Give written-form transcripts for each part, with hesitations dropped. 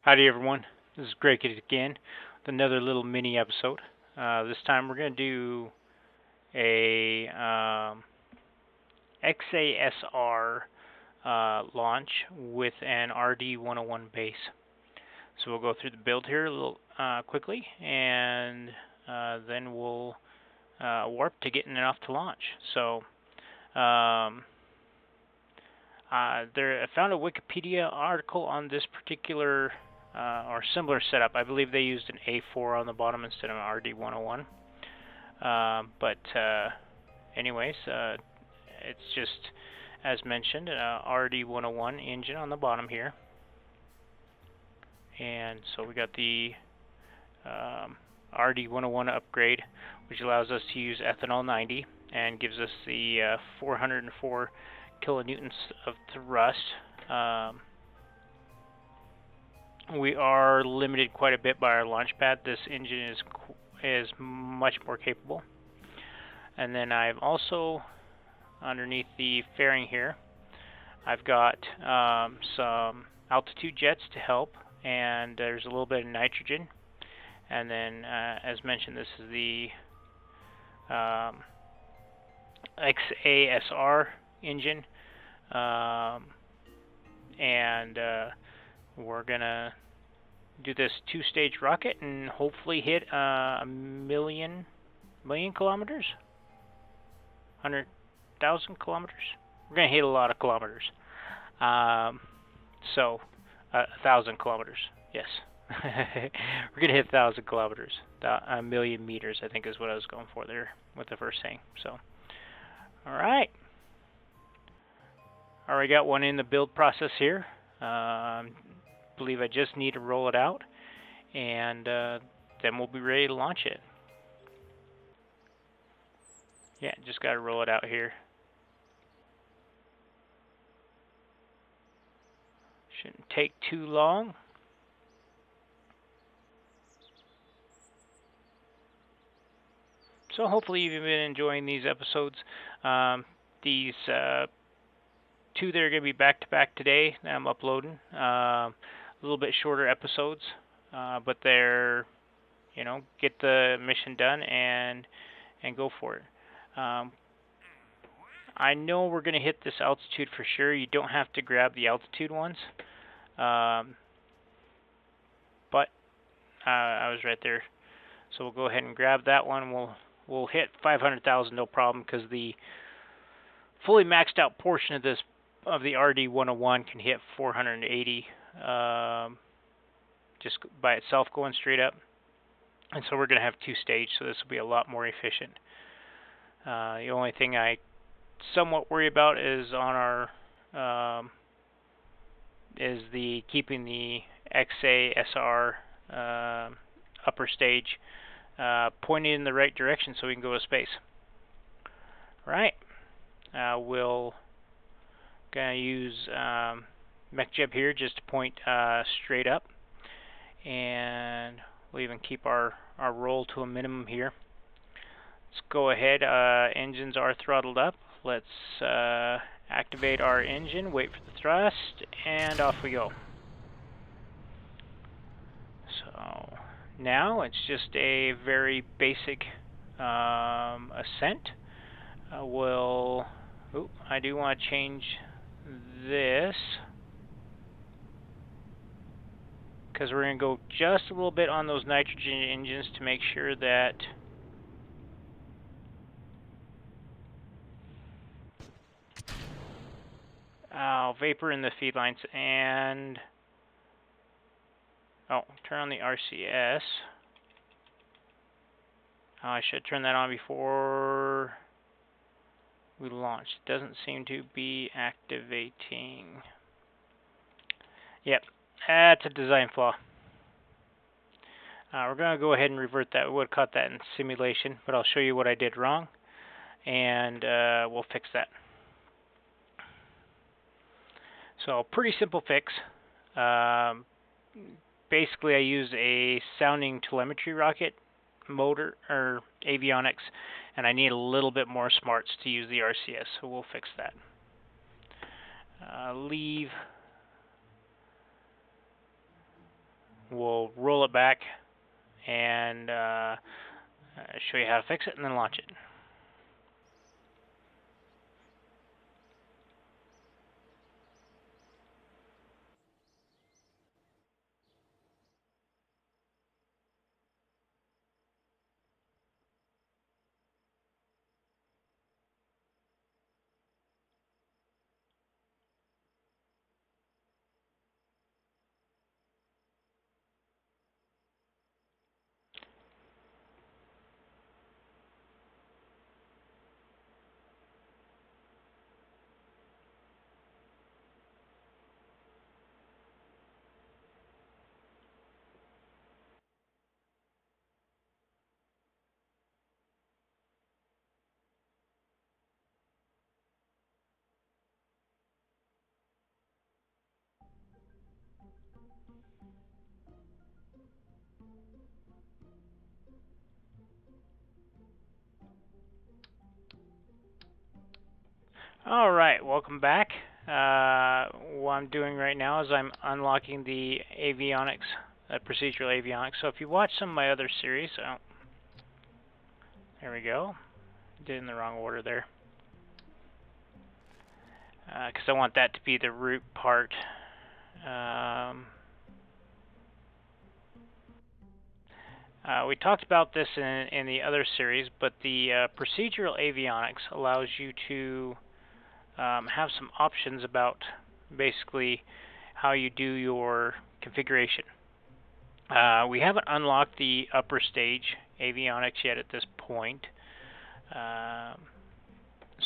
Howdy everyone, this is Grakef again with another little mini episode. This time we're going to do a XASR launch with an RD101 base. So we'll go through the build here a little quickly, and then we'll warp to getting it off to launch. So I found a Wikipedia article on this particular or similar setup. I believe they used an A4 on the bottom instead of an RD101. Anyways, it's just, as mentioned, an RD101 engine on the bottom here. And so we got the RD101 upgrade, which allows us to use ethanol 90 and gives us the 404 kilonewtons of thrust. We are limited quite a bit by our launch pad. This engine is much more capable. And then I've also, underneath the fairing here, I've got some altitude jets to help, and there's a little bit of nitrogen. And then, as mentioned, this is the XASR engine, we're gonna do this two-stage rocket and hopefully hit a million kilometers, 100,000 kilometers. We're gonna hit a lot of kilometers. So 1,000 kilometers. Yes, we're gonna hit 1,000 kilometers. A million meters, I think, is what I was going for there with the first thing. So, all right. Already got one in the build process here. Believe I just need to roll it out, and then we'll be ready to launch it. Yeah, just got to roll it out here. Shouldn't take too long. So hopefully you've been enjoying these episodes. These two that are going to be back-to-back today that I'm uploading. A little bit shorter episodes, but they're, get the mission done and go for it. I know we're going to hit this altitude for sure. You don't have to grab the altitude ones, but I was right there. So we'll go ahead and grab that one. We'll hit 500,000 no problem, because the fully maxed out portion of this of the RD101 can hit 480 just by itself going straight up. And so we're going to have two-stage, so this will be a lot more efficient. The only thing I somewhat worry about is on our keeping the XASR upper stage pointed in the right direction so we can go to space. All right. We'll gonna use MechJeb here just to point straight up, and we'll even keep our roll to a minimum here. Let's go ahead. Engines are throttled up. Let's activate our engine, wait for the thrust, and off we go. So now it's just a very basic ascent. I do want to change this, because we're going to go just a little bit on those nitrogen engines to make sure that vapor in the feed lines, and turn on the RCS. I should turn that on before we launch. It doesn't seem to be activating. Yep, that's a design flaw. We're going to go ahead and revert that. We would have caught that in simulation, but I'll show you what I did wrong, and we'll fix that. So, pretty simple fix. Basically, I use a sounding telemetry rocket motor or avionics, and I need a little bit more smarts to use the RCS, so we'll fix that. Leave show you how to fix it and then launch it. All right, welcome back. What I'm doing right now is I'm unlocking the avionics, procedural avionics. So if you watch some of my other series, there we go. Did it in the wrong order there. Because I want that to be the root part. We talked about this in the other series, but the procedural avionics allows you to have some options about basically how you do your configuration. We haven't unlocked the upper stage avionics yet at this point.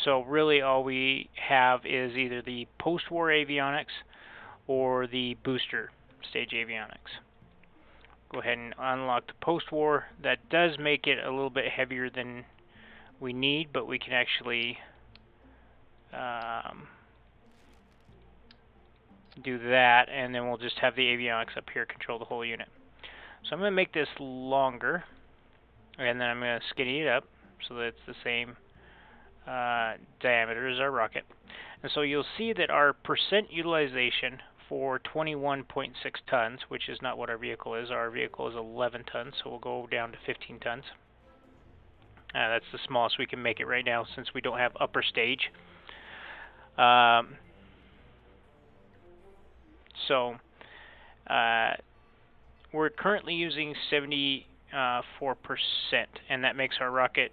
So really all we have is either the post-war avionics or the booster stage avionics. Go ahead and unlock the post-war. That does make it a little bit heavier than we need, but we can actually do that, and then we'll just have the avionics up here control the whole unit. So I'm going to make this longer, and then I'm going to skinny it up so that it's the same diameter as our rocket. And so you'll see that our percent utilization for 21.6 tons, which is not what our vehicle is. Our vehicle is 11 tons, so we'll go down to 15 tons. That's the smallest we can make it right now since we don't have upper stage. So we're currently using 74%, and that makes our rocket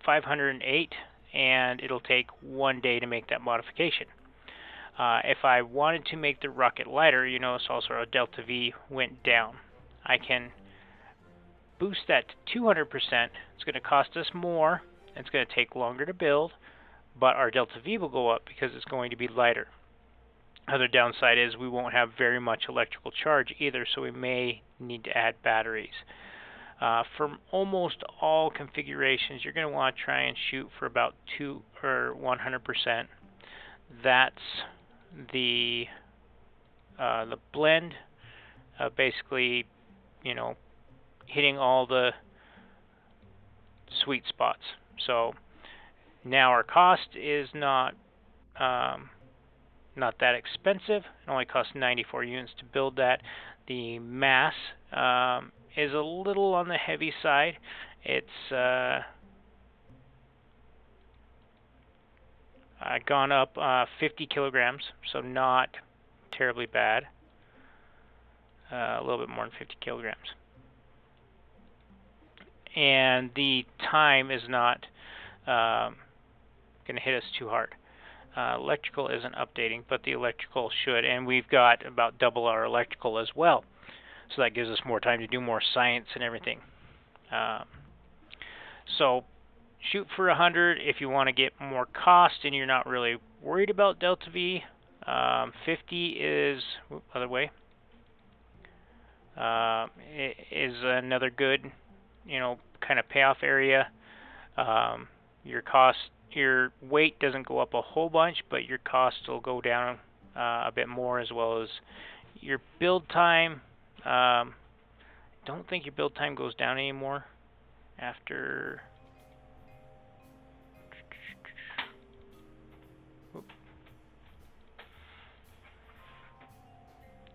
508, and it'll take 1 day to make that modification. If I wanted to make the rocket lighter, you notice also our delta V went down. I can boost that to 200%. It's going to cost us more. It's going to take longer to build, but our delta V will go up because it's going to be lighter. Other downside is we won't have very much electrical charge either, so we may need to add batteries. For almost all configurations, you're going to want to try and shoot for about 2 or 100%. That's the blend, basically, you know, hitting all the sweet spots. So now our cost is not that expensive. It only costs 94 units to build that. The mass is a little on the heavy side. It's gone up 50 kilograms, so not terribly bad. A little bit more than 50 kilograms. And the time is not going to hit us too hard. Electrical isn't updating, but the electrical should, and we've got about double our electrical as well. So that gives us more time to do more science and everything. So shoot for 100 if you want to get more cost and you're not really worried about delta V. 50 is other way. Is another good, you know, kind of payoff area. Your weight doesn't go up a whole bunch, but your cost will go down a bit more, as well as your build time. Don't think your build time goes down anymore after.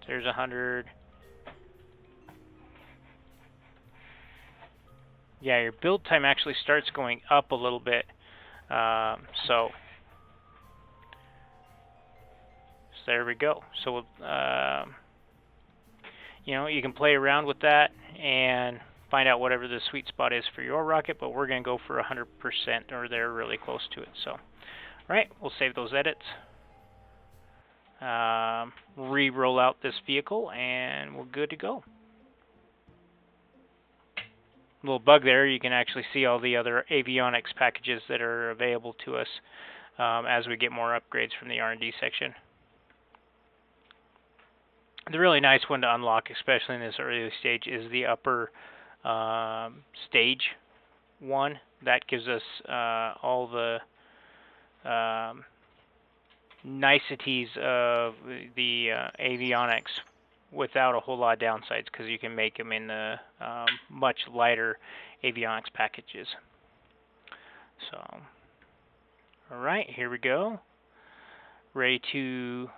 There's 100. yeah, your build time actually starts going up a little bit. So there we go. So you know, you can play around with that and find out whatever the sweet spot is for your rocket, but we're going to go for 100% or they're really close to it. So, right, we'll save those edits. Re-roll out this vehicle and we're good to go. Little bug there, you can actually see all the other avionics packages that are available to us as we get more upgrades from the R&D section. The really nice one to unlock, especially in this early stage, is the upper stage one. That gives us all the niceties of the avionics without a whole lot of downsides, because you can make them in the much lighter avionics packages. So, all right, here we go. Ready to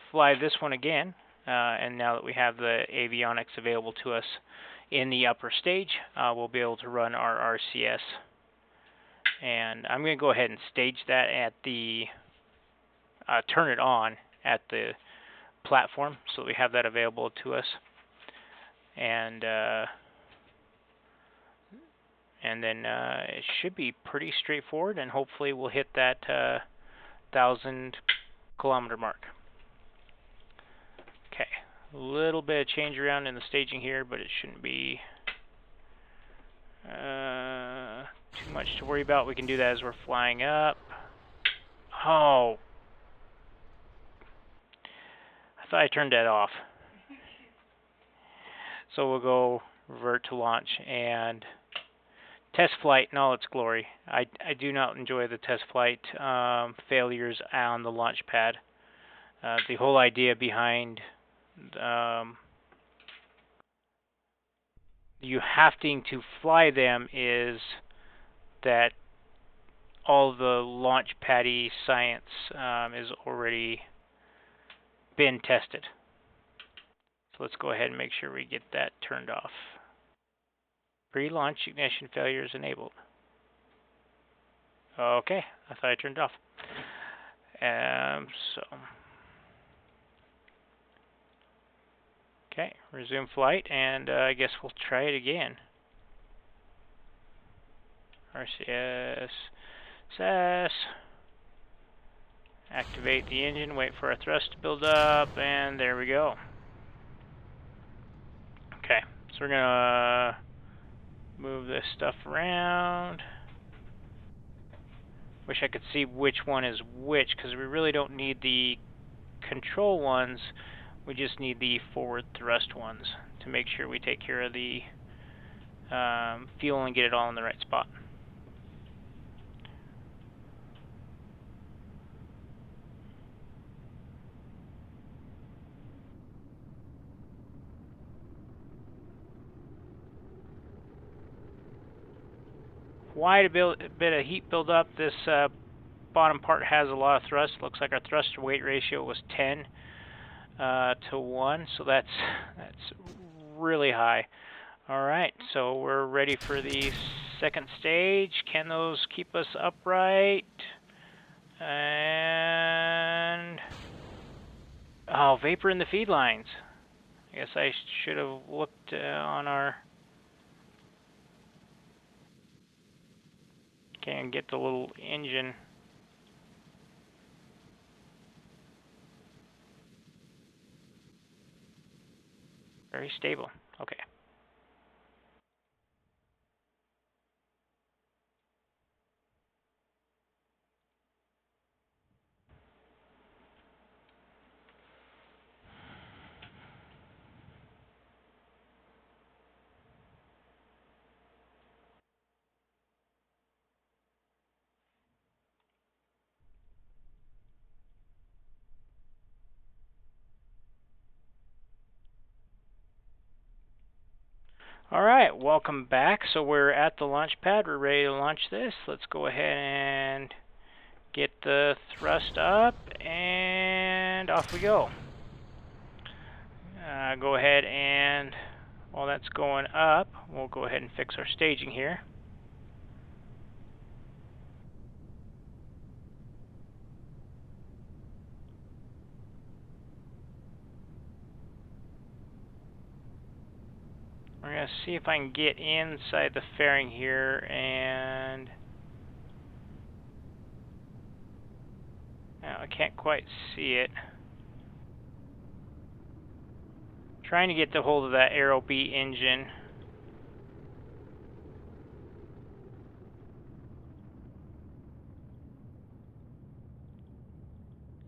fly this one again. And now that we have the avionics available to us in the upper stage, we'll be able to run our RCS. And I'm going to go ahead and stage that at the, turn it on at the platform so that we have that available to us. And then it should be pretty straightforward, and hopefully we'll hit that 1,000-kilometer mark. Okay, a little bit of change around in the staging here, but it shouldn't be too much to worry about. We can do that as we're flying up. Oh, I thought I turned that off. So we'll go revert to launch and test flight in all its glory. I do not enjoy the test flight failures on the launch pad. The whole idea behind you having to fly them is that all the launch paddy science is already been tested. So let's go ahead and make sure we get that turned off. Pre-launch ignition failures enabled. Okay, I thought I turned it off. Okay, resume flight, and I guess we'll try it again. RCS, activate the engine, wait for our thrust to build up, and there we go. Okay, so we're gonna move this stuff around. Wish I could see which one is which, because we really don't need the control ones. We just need the forward thrust ones to make sure we take care of the fuel and get it all in the right spot. Quite a bit of heat buildup. This bottom part has a lot of thrust. Looks like our thrust to weight ratio was 10 to 1, so that's really high. All right, so we're ready for the second stage. Can those keep us upright? And oh, vapor in the feed lines. I guess I should have looked on our. Can't get the little engine. Very stable. Okay. All right, welcome back. So we're at the launch pad. We're ready to launch this. Let's go ahead and get the thrust up, and off we go. Go ahead and while that's going up, we'll go ahead and fix our staging here. We're going to see if I can get inside the fairing here, and I can't quite see it. Trying to get the hold of that Aero B engine.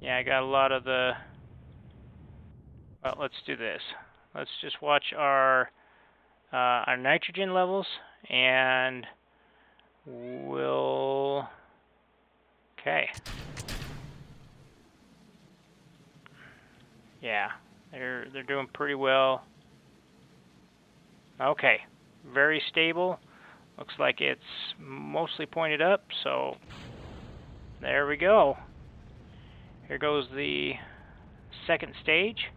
Yeah, I got a lot of the... Well, let's do this. Let's just watch our nitrogen levels, and we'll... Okay. Yeah, they're doing pretty well. Okay, very stable. Looks like it's mostly pointed up, so there we go. Here goes the second stage.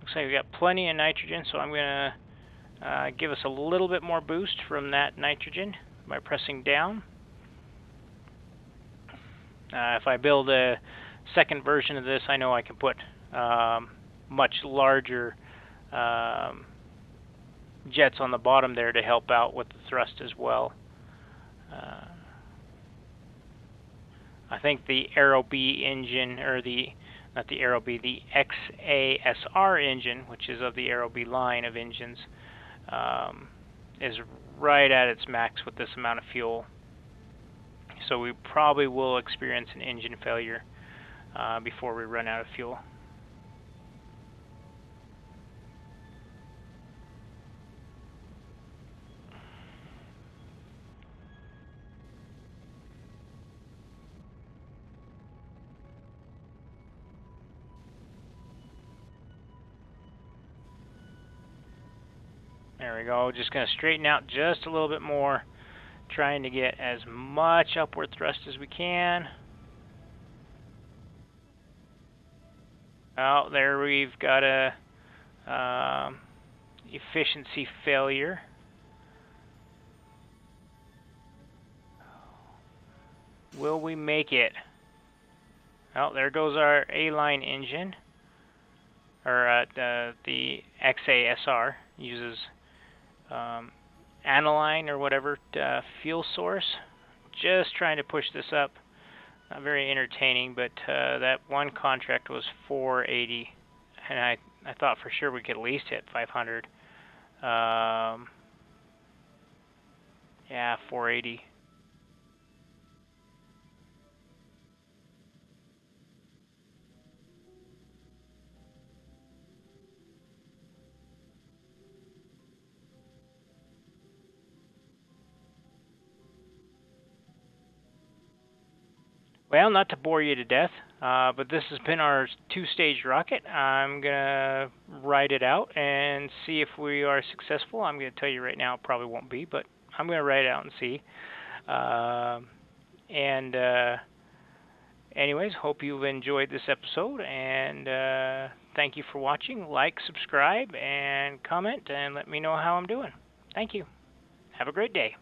Looks like we got plenty of nitrogen, so I'm going to give us a little bit more boost from that nitrogen by pressing down. If I build a second version of this, I know I can put much larger jets on the bottom there to help out with the thrust as well. I think the Aero B engine, or not the Aero B, the XASR engine, which is of the Aero B line of engines, is right at its max with this amount of fuel. So we probably will experience an engine failure before we run out of fuel. There we go. Just going to straighten out just a little bit more, trying to get as much upward thrust as we can. Oh, there we've got a efficiency failure. Will we make it? Oh, there goes our A-line engine, or the XASR uses aniline or whatever fuel source. Just trying to push this up. Not very entertaining, but that one contract was 480, and I thought for sure we could at least hit 500. Yeah, 480. Well, not to bore you to death, but this has been our two-stage rocket. I'm going to ride it out and see if we are successful. I'm going to tell you right now it probably won't be, but I'm going to ride it out and see. Anyways, hope you've enjoyed this episode, and thank you for watching. Like, subscribe, and comment, and let me know how I'm doing. Thank you. Have a great day.